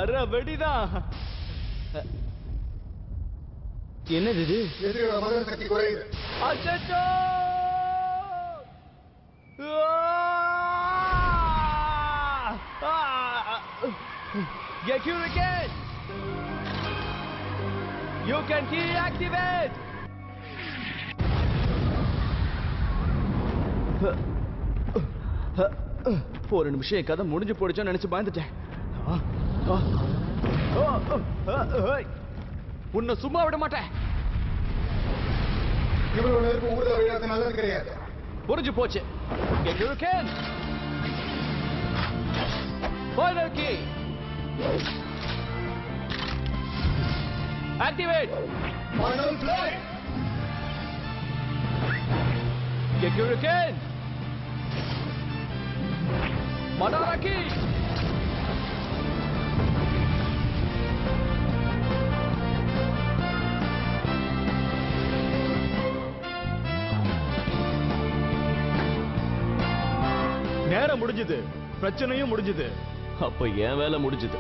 அரை வெடிதான். என்னது இது? எதிரியோட மதன சக்தி குறையுது. அச்சச்சோ! Get you again! You can deactivate! ஒரு நிமிஷம் கதை முடிஞ்சு போடுச்சோன்னு நினைச்சு பயந்துட்டேன். உன்னை சும்மா விட மாட்டேன். இவரோட நெருப்பு ஊர்ல விளையாட்டு நல்லது கிடையாது. புரிஞ்சு போச்சு. Get you again! Final key! Activate! Final play! Get you again! Madara key! நேரம் முடிஞ்சது, பிரச்சனையும் முடிஞ்சது. அப்ப என் வேலை முடிஞ்சது.